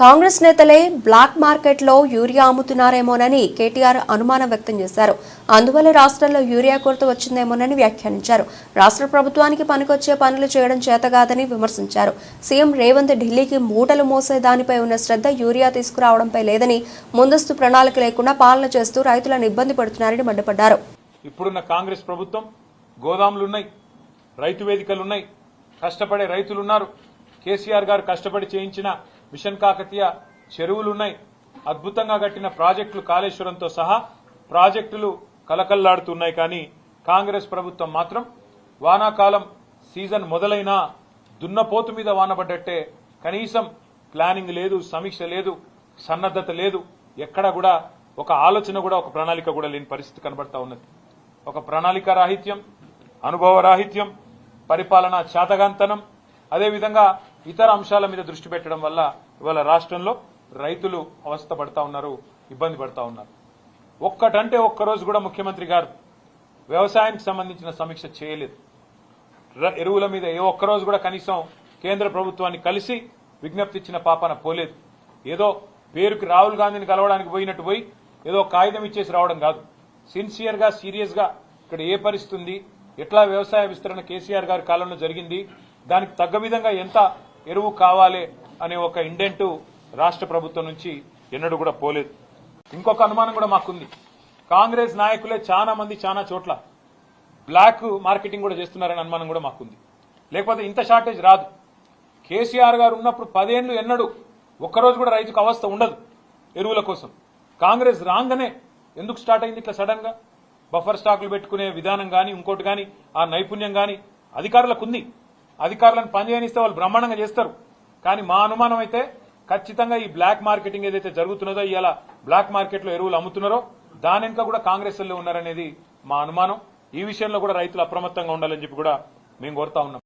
కాంగ్రెస్ నేతలే బ్లాక్ మార్కెట్లో యూరియా అమ్ముతున్నారేమోనని కేటీఆర్ అనుమానం వ్యక్తం చేశారు. అందువల్ల రాష్ట్రంలో యూరియా కొరత వచ్చిందేమోనని వ్యాఖ్యానించారు. రాష్ట్ర ప్రభుత్వానికి పనికొచ్చే పనులు చేయడం చేతగాదని విమర్శించారు. సీఎం రేవంత్ ఢిల్లీకి మూటలు మోసే దానిపై ఉన్న శ్రద్ధ యూరియా తీసుకురావడంపై లేదని, ముందస్తు ప్రణాళిక లేకుండా పాలన చేస్తూ రైతులను ఇబ్బంది పడుతున్నారని మండిపడ్డారు. ఇప్పుడున్న కాంగ్రెస్ ప్రభుత్వం గోదాములున్నాయి, రైతు వేదికలున్నాయి, కష్టపడే రైతులున్నారు. కేసీఆర్ గారు కష్టపడి చేయించిన మిషన్ కాకతీయ చెరువులున్నాయి, అద్భుతంగా కట్టిన ప్రాజెక్టులు కాళేశ్వరంతో సహా ప్రాజెక్టులు కలకల్లాడుతున్నాయి. కానీ కాంగ్రెస్ ప్రభుత్వం మాత్రం వానాకాలం సీజన్ మొదలైనా దున్నపోతు మీద వానబడ్డట్టే, కనీసం ప్లానింగ్ లేదు, సమీక్ష లేదు, సన్నద్దత లేదు, ఎక్కడ కూడా ఒక ఆలోచన కూడా ఒక ప్రణాళిక కూడా లేని పరిస్థితి కనబడతా ఉన్నది. ఒక ప్రణాళిక రాహిత్యం, అనుభవ రాహిత్యం, పరిపాలనా చాతగాంతనం, అదేవిధంగా ఇతర అంశాల మీద దృష్టి పెట్టడం వల్ల ఇవాళ రాష్ట్రంలో రైతులు అవస్థ పడతా ఉన్నారు, ఇబ్బంది పడతా ఉన్నారు. ఒక్కటంటే ఒక్కరోజు కూడా ముఖ్యమంత్రి గారు వ్యవసాయానికి సంబంధించిన సమీక్ష చేయలేదు. ఎరువుల మీద ఏ ఒక్కరోజు కూడా కనీసం కేంద్ర ప్రభుత్వాన్ని కలిసి విజ్ఞప్తి ఇచ్చిన పాపన పోలేదు. ఏదో పేరుకి రాహుల్ గాంధీని కలవడానికి పోయినట్టు పోయి ఏదో కాగితం ఇచ్చేసి రావడం కాదు. సిన్సియర్ గా, సీరియస్ గా ఇక్కడ ఏ పరిస్థితి ఉంది, ఎట్లా వ్యవసాయ విస్తరణ కేసీఆర్ గారి కాలంలో జరిగింది, దానికి తగ్గ విధంగా ఎంత ఎరువు కావాలి అనే ఒక ఇండెంట్ రాష్ట్ర ప్రభుత్వం నుంచి ఎన్నడూ కూడా పోలేదు. ఇంకొక అనుమానం కూడా మాకుంది. కాంగ్రెస్ నాయకులే చాలా మంది చాలా చోట్ల బ్లాక్ మార్కెటింగ్ కూడా చేస్తున్నారనే అనుమానం కూడా మాకుంది. లేకపోతే ఇంత షార్టేజ్ రాదు. కేసీఆర్ గారు ఉన్నప్పుడు 10 ఏళ్లు ఎన్నడూ ఒక్కరోజు కూడా రైతుకు అవస్థ ఉండదు ఎరువుల కోసం. కాంగ్రెస్ రాగానే ఎందుకు స్టార్ట్ అయింది ఇట్లా సడన్ గా? బఫర్ స్టాకులు పెట్టుకునే విధానం గాని, ఇంకోటి గాని, ఆ నైపుణ్యం గాని అధికారులకు ఉంది. అధికారులను పనిచేయనిస్తే వాళ్ళు బ్రహ్మాండంగా చేస్తారు. కానీ మా అనుమానం అయితే ఖచ్చితంగా ఈ బ్లాక్ మార్కెటింగ్ ఏదైతే జరుగుతున్నదో, ఇవాళ బ్లాక్ మార్కెట్ లో ఎరువులు అమ్ముతున్నారో దాని వెనుక కూడా కాంగ్రెస్ ఉన్నారనేది మా అనుమానం. ఈ విషయంలో కూడా రైతులు అప్రమత్తంగా ఉండాలని చెప్పి కూడా మేము కోరుతా ఉన్నాం.